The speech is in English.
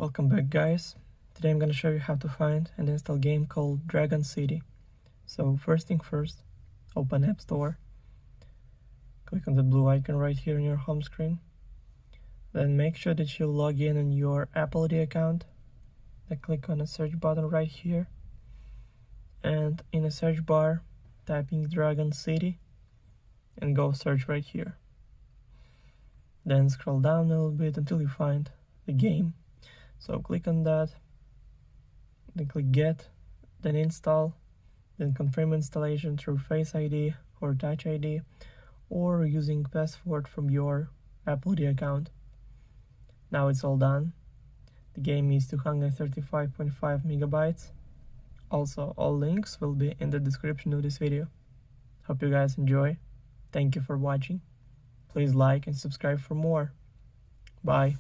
Welcome back, guys. Today I'm gonna show you how to find and install a game called Dragon City. So first thing first, open App Store, click on the blue icon right here on your home screen, then make sure that you log in on your Apple ID account, then click on the search button right here, and in the search bar type in Dragon City and go search right here. Then scroll down a little bit until you find the game. So click on that, then click Get, then Install, then confirm installation through Face ID or Touch ID, or using password from your Apple ID account. Now it's all done. The game is 235.5 megabytes. Also, all links will be in the description of this video. Hope you guys enjoy. Thank you for watching. Please like and subscribe for more. Bye.